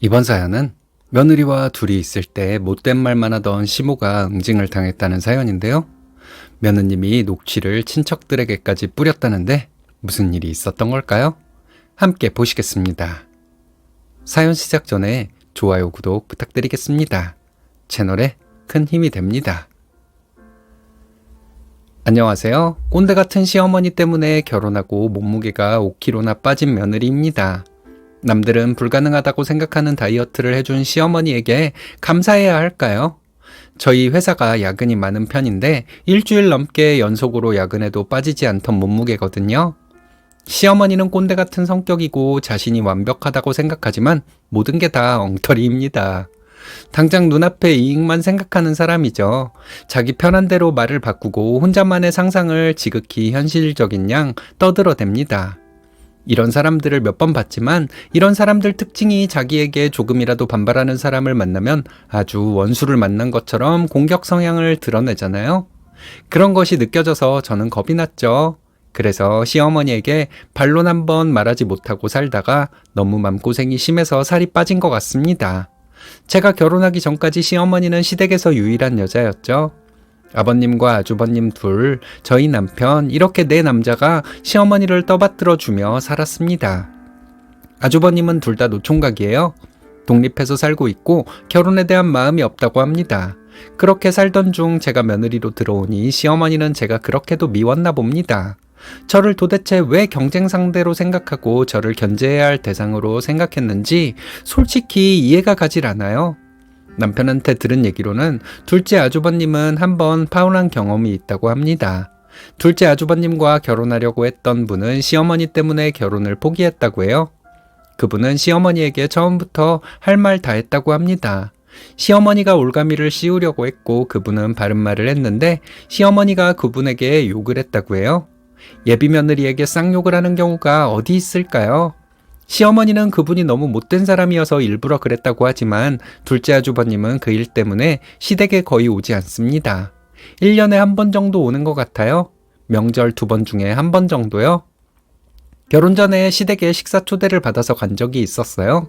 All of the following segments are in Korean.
이번 사연은 며느리와 둘이 있을 때 못된 말만 하던 시모가 응징을 당했다는 사연인데요. 며느님이 녹취를 친척들에게까지 뿌렸다는데 무슨 일이 있었던 걸까요? 함께 보시겠습니다. 사연 시작 전에 좋아요, 구독 부탁드리겠습니다. 채널에 큰 힘이 됩니다. 안녕하세요. 꼰대 같은 시어머니 때문에 결혼하고 몸무게가 5kg나 빠진 며느리입니다. 남들은 불가능하다고 생각하는 다이어트를 해준 시어머니에게 감사해야 할까요? 저희 회사가 야근이 많은 편인데 일주일 넘게 연속으로 야근해도 빠지지 않던 몸무게거든요. 시어머니는 꼰대 같은 성격이고 자신이 완벽하다고 생각하지만 모든 게 다 엉터리입니다. 당장 눈앞의 이익만 생각하는 사람이죠. 자기 편한 대로 말을 바꾸고 혼자만의 상상을 지극히 현실적인 양 떠들어댑니다. 이런 사람들을 몇 번 봤지만 이런 사람들 특징이 자기에게 조금이라도 반발하는 사람을 만나면 아주 원수를 만난 것처럼 공격 성향을 드러내잖아요. 그런 것이 느껴져서 저는 겁이 났죠. 그래서 시어머니에게 반론 한번 말하지 못하고 살다가 너무 맘고생이 심해서 살이 빠진 것 같습니다. 제가 결혼하기 전까지 시어머니는 시댁에서 유일한 여자였죠. 아버님과 아주버님 둘, 저희 남편, 이렇게 네 남자가 시어머니를 떠받들어주며 살았습니다. 아주버님은 둘 다 노총각이에요. 독립해서 살고 있고 결혼에 대한 마음이 없다고 합니다. 그렇게 살던 중 제가 며느리로 들어오니 시어머니는 제가 그렇게도 미웠나 봅니다. 저를 도대체 왜 경쟁 상대로 생각하고 저를 견제해야 할 대상으로 생각했는지 솔직히 이해가 가질 않아요. 남편한테 들은 얘기로는 둘째 아주버님은 한번 파혼한 경험이 있다고 합니다. 둘째 아주버님과 결혼하려고 했던 분은 시어머니 때문에 결혼을 포기했다고 해요. 그분은 시어머니에게 처음부터 할 말 다 했다고 합니다. 시어머니가 올가미를 씌우려고 했고 그분은 바른 말을 했는데 시어머니가 그분에게 욕을 했다고 해요. 예비 며느리에게 쌍욕을 하는 경우가 어디 있을까요? 시어머니는 그분이 너무 못된 사람이어서 일부러 그랬다고 하지만 둘째 아주버님은 그 일 때문에 시댁에 거의 오지 않습니다. 1년에 한 번 정도 오는 것 같아요. 명절 2번 중에 한 번 정도요. 결혼 전에 시댁에 식사 초대를 받아서 간 적이 있었어요.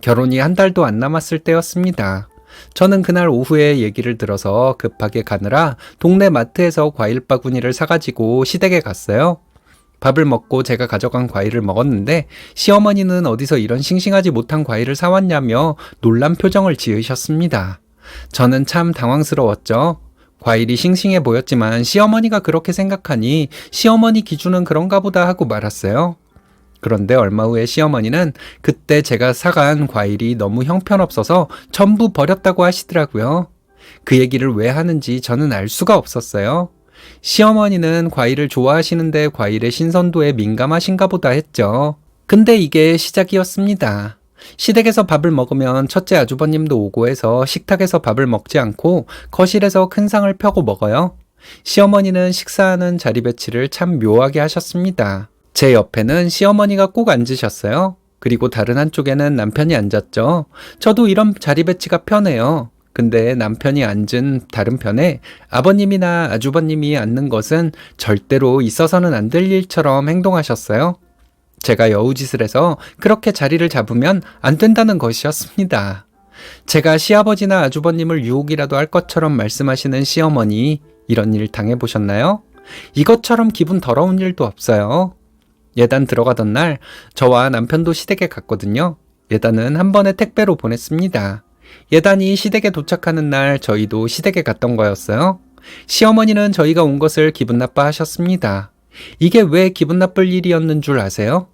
결혼이 한 달도 안 남았을 때였습니다. 저는 그날 오후에 얘기를 들어서 급하게 가느라 동네 마트에서 과일 바구니를 사가지고 시댁에 갔어요. 밥을 먹고 제가 가져간 과일을 먹었는데 시어머니는 어디서 이런 싱싱하지 못한 과일을 사왔냐며 놀란 표정을 지으셨습니다. 저는 참 당황스러웠죠. 과일이 싱싱해 보였지만 시어머니가 그렇게 생각하니 시어머니 기준은 그런가 보다 하고 말았어요. 그런데 얼마 후에 시어머니는 그때 제가 사간 과일이 너무 형편없어서 전부 버렸다고 하시더라고요. 그 얘기를 왜 하는지 저는 알 수가 없었어요. 시어머니는 과일을 좋아하시는데 과일의 신선도에 민감하신가 보다 했죠. 근데 이게 시작이었습니다. 시댁에서 밥을 먹으면 첫째 아주버님도 오고 해서 식탁에서 밥을 먹지 않고 거실에서 큰 상을 펴고 먹어요. 시어머니는 식사하는 자리 배치를 참 묘하게 하셨습니다. 제 옆에는 시어머니가 꼭 앉으셨어요. 그리고 다른 한쪽에는 남편이 앉았죠. 저도 이런 자리 배치가 편해요. 근데 남편이 앉은 다른 편에 아버님이나 아주버님이 앉는 것은 절대로 있어서는 안 될 일처럼 행동하셨어요. 제가 여우짓을 해서 그렇게 자리를 잡으면 안 된다는 것이었습니다. 제가 시아버지나 아주버님을 유혹이라도 할 것처럼 말씀하시는 시어머니, 이런 일 당해보셨나요? 이것처럼 기분 더러운 일도 없어요. 예단 들어가던 날 저와 남편도 시댁에 갔거든요. 예단은 한 번에 택배로 보냈습니다. 예단이 시댁에 도착하는 날 저희도 시댁에 갔던 거였어요. 시어머니는 저희가 온 것을 기분 나빠하셨습니다. 이게 왜 기분 나쁠 일이었는 줄 아세요?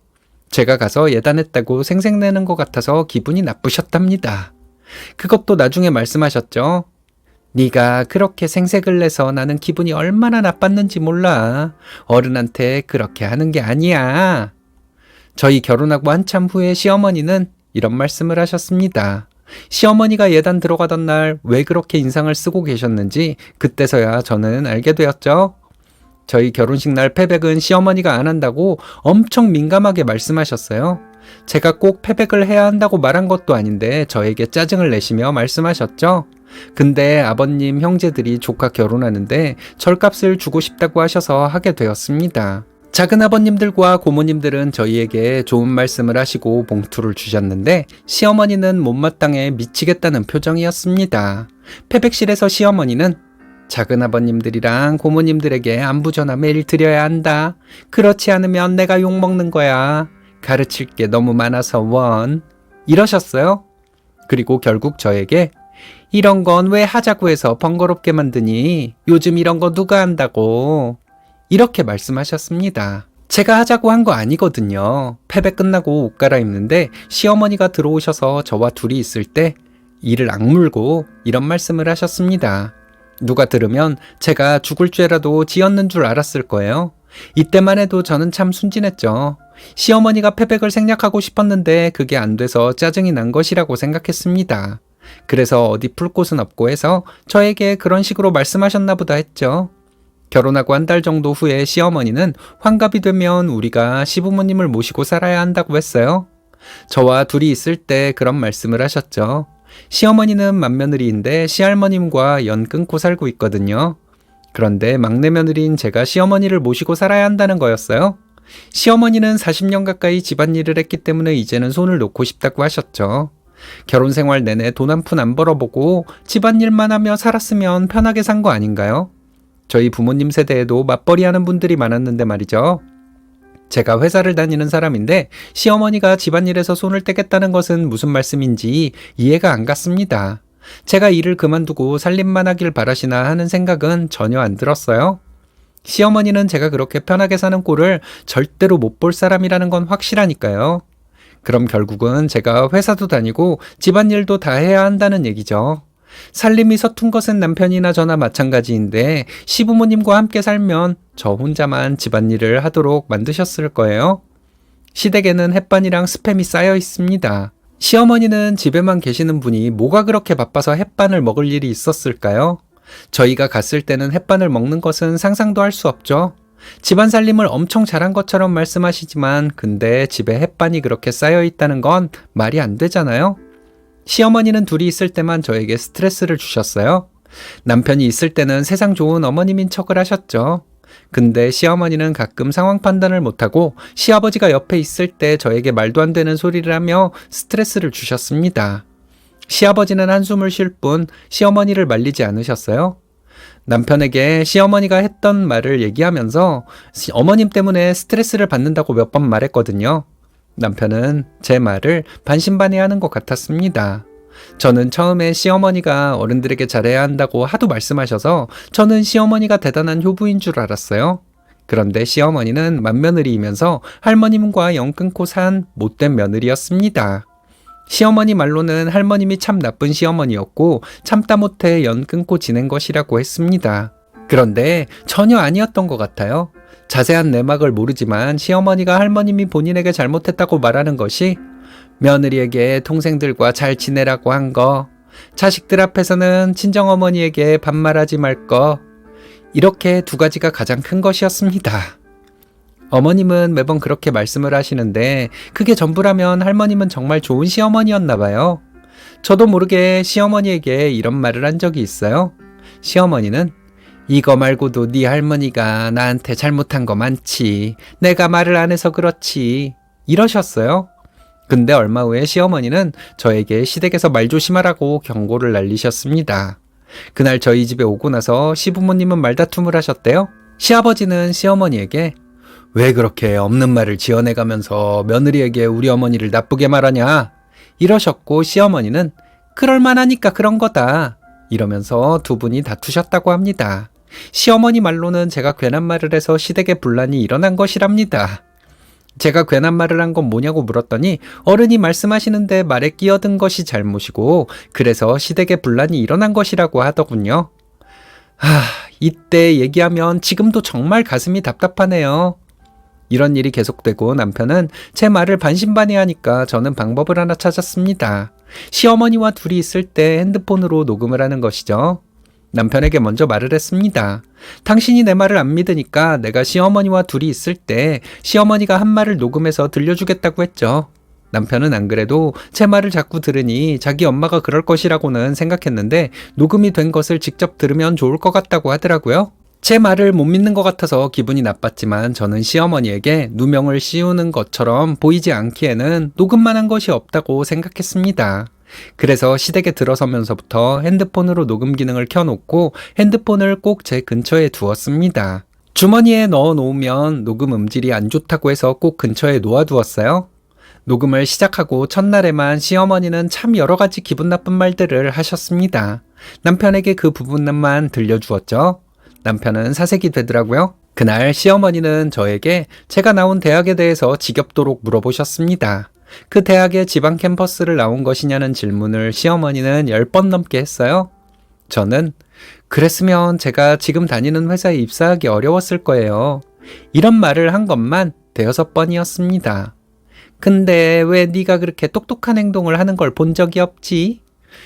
제가 가서 예단했다고 생색내는 것 같아서 기분이 나쁘셨답니다. 그것도 나중에 말씀하셨죠. 네가 그렇게 생색을 내서 나는 기분이 얼마나 나빴는지 몰라. 어른한테 그렇게 하는 게 아니야. 저희 결혼하고 한참 후에 시어머니는 이런 말씀을 하셨습니다. 시어머니가 예단 들어가던 날 왜 그렇게 인상을 쓰고 계셨는지 그때서야 저는 알게 되었죠. 저희 결혼식 날 패백은 시어머니가 안 한다고 엄청 민감하게 말씀하셨어요. 제가 꼭 패백을 해야 한다고 말한 것도 아닌데 저에게 짜증을 내시며 말씀하셨죠. 근데 아버님 형제들이 조카 결혼하는데 절값을 주고 싶다고 하셔서 하게 되었습니다. 작은아버님들과 고모님들은 저희에게 좋은 말씀을 하시고 봉투를 주셨는데 시어머니는 못마땅해 미치겠다는 표정이었습니다. 패백실에서 시어머니는 작은아버님들이랑 고모님들에게 안부 전화 매일 드려야 한다. 그렇지 않으면 내가 욕먹는 거야. 가르칠 게 너무 많아서 원. 이러셨어요. 그리고 결국 저에게 이런 건 왜 하자고 해서 번거롭게 만드니? 요즘 이런 거 누가 한다고? 이렇게 말씀하셨습니다. 제가 하자고 한 거 아니거든요. 패배 끝나고 옷 갈아입는데 시어머니가 들어오셔서 저와 둘이 있을 때 이를 악물고 이런 말씀을 하셨습니다. 누가 들으면 제가 죽을 죄라도 지었는 줄 알았을 거예요. 이때만 해도 저는 참 순진했죠. 시어머니가 패백을 생략하고 싶었는데 그게 안 돼서 짜증이 난 것이라고 생각했습니다. 그래서 어디 풀 곳은 없고 해서 저에게 그런 식으로 말씀하셨나 보다 했죠. 결혼하고 한 달 정도 후에 시어머니는 환갑이 되면 우리가 시부모님을 모시고 살아야 한다고 했어요. 저와 둘이 있을 때 그런 말씀을 하셨죠. 시어머니는 맏며느리인데 시할머님과 연 끊고 살고 있거든요. 그런데 막내 며느리인 제가 시어머니를 모시고 살아야 한다는 거였어요. 시어머니는 40년 가까이 집안일을 했기 때문에 이제는 손을 놓고 싶다고 하셨죠. 결혼 생활 내내 돈 한 푼 안 벌어보고 집안일만 하며 살았으면 편하게 산 거 아닌가요? 저희 부모님 세대에도 맞벌이 하는 분들이 많았는데 말이죠. 제가 회사를 다니는 사람인데 시어머니가 집안일에서 손을 떼겠다는 것은 무슨 말씀인지 이해가 안 갔습니다. 제가 일을 그만두고 살림만 하길 바라시나 하는 생각은 전혀 안 들었어요. 시어머니는 제가 그렇게 편하게 사는 꼴을 절대로 못 볼 사람이라는 건 확실하니까요. 그럼 결국은 제가 회사도 다니고 집안일도 다 해야 한다는 얘기죠. 살림이 서툰 것은 남편이나 저나 마찬가지인데 시부모님과 함께 살면 저 혼자만 집안일을 하도록 만드셨을 거예요. 시댁에는 햇반이랑 스팸이 쌓여 있습니다. 시어머니는 집에만 계시는 분이 뭐가 그렇게 바빠서 햇반을 먹을 일이 있었을까요? 저희가 갔을 때는 햇반을 먹는 것은 상상도 할 수 없죠. 집안 살림을 엄청 잘한 것처럼 말씀하시지만 근데 집에 햇반이 그렇게 쌓여 있다는 건 말이 안 되잖아요. 시어머니는 둘이 있을 때만 저에게 스트레스를 주셨어요. 남편이 있을 때는 세상 좋은 어머님인 척을 하셨죠. 근데 시어머니는 가끔 상황 판단을 못하고 시아버지가 옆에 있을 때 저에게 말도 안 되는 소리를 하며 스트레스를 주셨습니다. 시아버지는 한숨을 쉴 뿐 시어머니를 말리지 않으셨어요. 남편에게 시어머니가 했던 말을 얘기하면서 어머님 때문에 스트레스를 받는다고 몇 번 말했거든요. 남편은 제 말을 반신반의하는 것 같았습니다. 저는 처음에 시어머니가 어른들에게 잘해야 한다고 하도 말씀하셔서 저는 시어머니가 대단한 효부인 줄 알았어요. 그런데 시어머니는 맏며느리이면서 할머님과 연 끊고 산 못된 며느리였습니다. 시어머니 말로는 할머님이 참 나쁜 시어머니였고 참다 못해 연 끊고 지낸 것이라고 했습니다. 그런데 전혀 아니었던 것 같아요. 자세한 내막을 모르지만 시어머니가 할머님이 본인에게 잘못했다고 말하는 것이 며느리에게 동생들과 잘 지내라고 한 거, 자식들 앞에서는 친정어머니에게 반말하지 말 거, 이렇게 두 가지가 가장 큰 것이었습니다. 어머님은 매번 그렇게 말씀을 하시는데 그게 전부라면 할머님은 정말 좋은 시어머니였나 봐요. 저도 모르게 시어머니에게 이런 말을 한 적이 있어요. 시어머니는 이거 말고도 네 할머니가 나한테 잘못한 거 많지. 내가 말을 안 해서 그렇지. 이러셨어요. 근데 얼마 후에 시어머니는 저에게 시댁에서 말 조심하라고 경고를 날리셨습니다. 그날 저희 집에 오고 나서 시부모님은 말다툼을 하셨대요. 시아버지는 시어머니에게 왜 그렇게 없는 말을 지어내가면서 며느리에게 우리 어머니를 나쁘게 말하냐? 이러셨고 시어머니는 그럴만하니까 그런 거다. 이러면서 두 분이 다투셨다고 합니다. 시어머니 말로는 제가 괜한 말을 해서 시댁에 분란이 일어난 것이랍니다. 제가 괜한 말을 한 건 뭐냐고 물었더니 어른이 말씀하시는데 말에 끼어든 것이 잘못이고 그래서 시댁에 분란이 일어난 것이라고 하더군요. 이때 얘기하면 지금도 정말 가슴이 답답하네요. 이런 일이 계속되고 남편은 제 말을 반신반의하니까 저는 방법을 하나 찾았습니다. 시어머니와 둘이 있을 때 핸드폰으로 녹음을 하는 것이죠. 남편에게 먼저 말을 했습니다. 당신이 내 말을 안 믿으니까 내가 시어머니와 둘이 있을 때 시어머니가 한 말을 녹음해서 들려주겠다고 했죠. 남편은 안 그래도 제 말을 자꾸 들으니 자기 엄마가 그럴 것이라고는 생각했는데 녹음이 된 것을 직접 들으면 좋을 것 같다고 하더라고요. 제 말을 못 믿는 것 같아서 기분이 나빴지만 저는 시어머니에게 누명을 씌우는 것처럼 보이지 않기에는 녹음만 한 것이 없다고 생각했습니다. 그래서 시댁에 들어서면서부터 핸드폰으로 녹음 기능을 켜놓고 핸드폰을 꼭 제 근처에 두었습니다. 주머니에 넣어 놓으면 녹음 음질이 안 좋다고 해서 꼭 근처에 놓아두었어요. 녹음을 시작하고 첫날에만 시어머니는 참 여러 가지 기분 나쁜 말들을 하셨습니다. 남편에게 그 부분만 들려주었죠. 남편은 사색이 되더라고요. 그날 시어머니는 저에게 제가 나온 대학에 대해서 지겹도록 물어보셨습니다. 그 대학의 지방 캠퍼스를 나온 것이냐는 질문을 시어머니는 10번 넘게 했어요. 저는 그랬으면 제가 지금 다니는 회사에 입사하기 어려웠을 거예요. 이런 말을 한 것만 5번이었습니다. 근데 왜 네가 그렇게 똑똑한 행동을 하는 걸 본 적이 없지?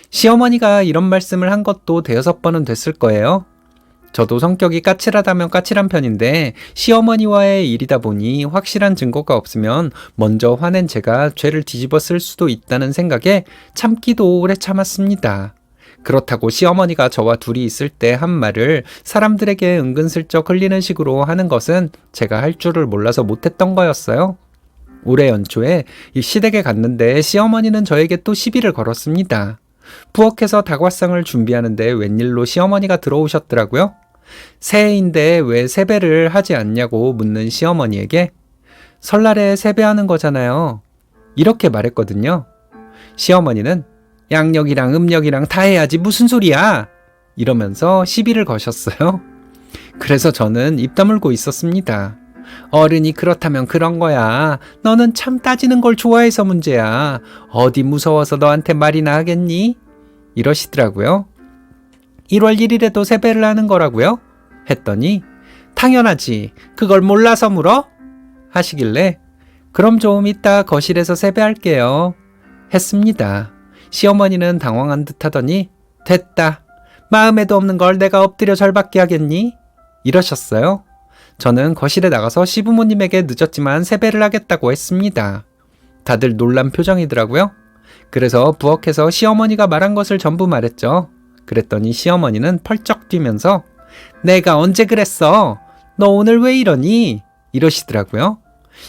시어머니가 이런 말씀을 한 것도 5번은 됐을 거예요. 저도 성격이 까칠하다면 까칠한 편인데 시어머니와의 일이다 보니 확실한 증거가 없으면 먼저 화낸 제가 죄를 뒤집어 쓸 수도 있다는 생각에 참기도 오래 참았습니다. 그렇다고 시어머니가 저와 둘이 있을 때 한 말을 사람들에게 은근슬쩍 흘리는 식으로 하는 것은 제가 할 줄을 몰라서 못했던 거였어요. 올해 연초에 이 시댁에 갔는데 시어머니는 저에게 또 시비를 걸었습니다. 부엌에서 다과상을 준비하는데 웬일로 시어머니가 들어오셨더라고요. 새해인데 왜 세배를 하지 않냐고 묻는 시어머니에게 설날에 세배하는 거잖아요. 이렇게 말했거든요. 시어머니는 양력이랑 음력이랑 다 해야지 무슨 소리야? 이러면서 시비를 거셨어요. 그래서 저는 입 다물고 있었습니다. 어른이 그렇다면 그런 거야. 너는 참 따지는 걸 좋아해서 문제야. 어디 무서워서 너한테 말이나 하겠니? 이러시더라고요. 1월 1일에도 세배를 하는 거라고요? 했더니 당연하지. 그걸 몰라서 물어? 하시길래 그럼 좀 이따 거실에서 세배할게요. 했습니다. 시어머니는 당황한 듯 하더니 됐다. 마음에도 없는 걸 내가 엎드려 절받게 하겠니? 이러셨어요. 저는 거실에 나가서 시부모님에게 늦었지만 세배를 하겠다고 했습니다. 다들 놀란 표정이더라고요. 그래서 부엌에서 시어머니가 말한 것을 전부 말했죠. 그랬더니 시어머니는 펄쩍 뛰면서 내가 언제 그랬어? 너 오늘 왜 이러니? 이러시더라고요.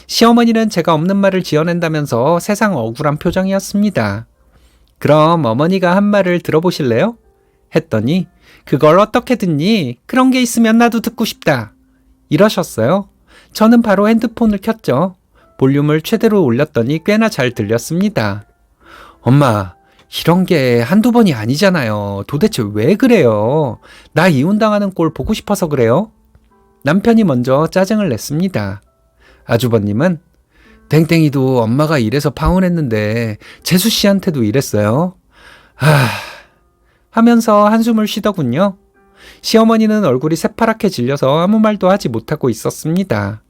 시어머니는 제가 없는 말을 지어낸다면서 세상 억울한 표정이었습니다. 그럼 어머니가 한 말을 들어보실래요? 했더니 그걸 어떻게 듣니? 그런 게 있으면 나도 듣고 싶다. 이러셨어요. 저는 바로 핸드폰을 켰죠. 볼륨을 최대로 올렸더니 꽤나 잘 들렸습니다. 엄마, 이런 게 한두 번이 아니잖아요. 도대체 왜 그래요? 나 이혼당하는 꼴 보고 싶어서 그래요? 남편이 먼저 짜증을 냈습니다. 아주버님은 땡땡이도 엄마가 이래서 파혼했는데 재수 씨한테도 이랬어요. 하면서 한숨을 쉬더군요. 시어머니는 얼굴이 새파랗게 질려서 아무 말도 하지 못하고 있었습니다.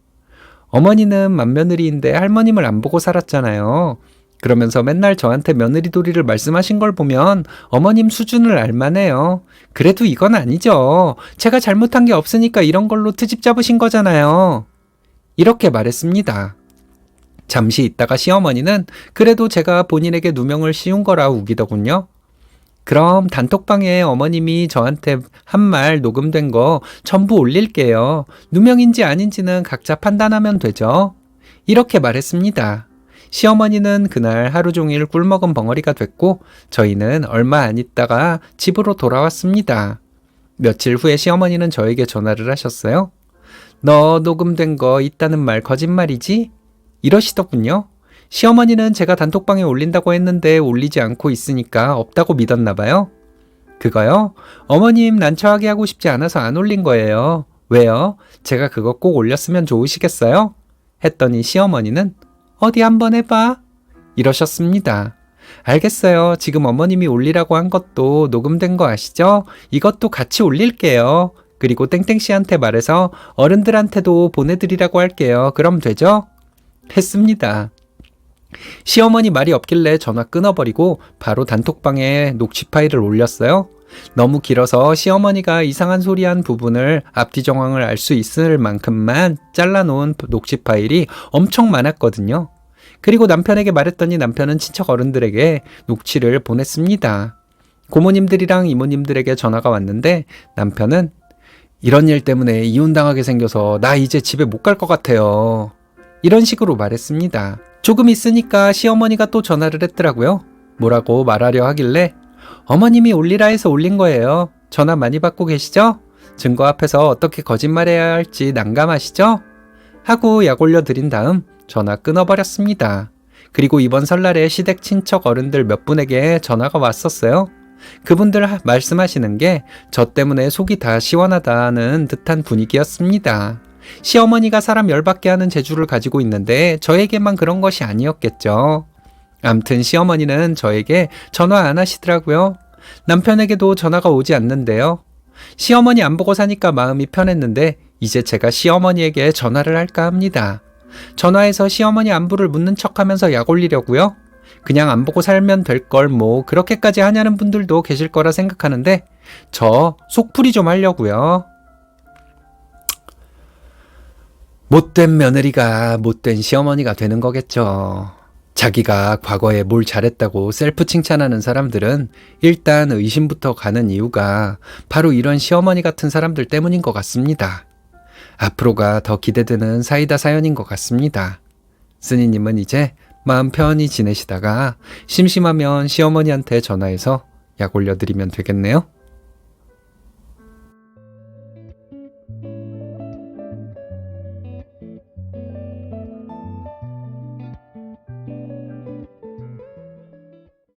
어머니는 맏며느리인데 할머님을 안 보고 살았잖아요. 그러면서 맨날 저한테 며느리돌이를 말씀하신 걸 보면 어머님 수준을 알만해요. 그래도 이건 아니죠. 제가 잘못한 게 없으니까 이런 걸로 트집 잡으신 거잖아요. 이렇게 말했습니다. 잠시 있다가 시어머니는 그래도 제가 본인에게 누명을 씌운 거라 우기더군요. 그럼 단톡방에 어머님이 저한테 한 말 녹음된 거 전부 올릴게요. 누명인지 아닌지는 각자 판단하면 되죠. 이렇게 말했습니다. 시어머니는 그날 하루 종일 꿀먹은 벙어리가 됐고 저희는 얼마 안 있다가 집으로 돌아왔습니다. 며칠 후에 시어머니는 저에게 전화를 하셨어요. 너 녹음된 거 있다는 말 거짓말이지? 이러시더군요. 시어머니는 제가 단톡방에 올린다고 했는데 올리지 않고 있으니까 없다고 믿었나 봐요. 그거요? 어머님 난처하게 하고 싶지 않아서 안 올린 거예요. 왜요? 제가 그거 꼭 올렸으면 좋으시겠어요? 했더니 시어머니는 어디 한번 해봐. 이러셨습니다. 알겠어요. 지금 어머님이 올리라고 한 것도 녹음된 거 아시죠? 이것도 같이 올릴게요. 그리고 땡땡씨한테 말해서 어른들한테도 보내드리라고 할게요. 그럼 되죠? 했습니다. 시어머니 말이 없길래 전화 끊어버리고 바로 단톡방에 녹취 파일을 올렸어요. 너무 길어서 시어머니가 이상한 소리한 부분을 앞뒤 정황을 알 수 있을 만큼만 잘라놓은 녹취 파일이 엄청 많았거든요. 그리고 남편에게 말했더니 남편은 친척 어른들에게 녹취를 보냈습니다. 고모님들이랑 이모님들에게 전화가 왔는데 남편은 이런 일 때문에 이혼당하게 생겨서 나 이제 집에 못 갈 것 같아요. 이런 식으로 말했습니다. 조금 있으니까 시어머니가 또 전화를 했더라고요. 뭐라고 말하려 하길래 어머님이 올리라 해서 올린 거예요. 전화 많이 받고 계시죠? 증거 앞에서 어떻게 거짓말해야 할지 난감하시죠? 하고 약 올려드린 다음 전화 끊어버렸습니다. 그리고 이번 설날에 시댁 친척 어른들 몇 분에게 전화가 왔었어요. 그분들 말씀하시는 게 저 때문에 속이 다 시원하다는 듯한 분위기였습니다. 시어머니가 사람 열받게 하는 재주를 가지고 있는데 저에게만 그런 것이 아니었겠죠. 암튼 시어머니는 저에게 전화 안 하시더라고요. 남편에게도 전화가 오지 않는데요. 시어머니 안 보고 사니까 마음이 편했는데 이제 제가 시어머니에게 전화를 할까 합니다. 전화해서 시어머니 안부를 묻는 척하면서 약 올리려고요. 그냥 안 보고 살면 될 걸 뭐 그렇게까지 하냐는 분들도 계실 거라 생각하는데 저 속풀이 좀 하려고요. 못된 며느리가 못된 시어머니가 되는 거겠죠. 자기가 과거에 뭘 잘했다고 셀프 칭찬하는 사람들은 일단 의심부터 가는 이유가 바로 이런 시어머니 같은 사람들 때문인 것 같습니다. 앞으로가 더 기대되는 사이다 사연인 것 같습니다. 쓰니님은 이제 마음 편히 지내시다가 심심하면 시어머니한테 전화해서 약 올려드리면 되겠네요.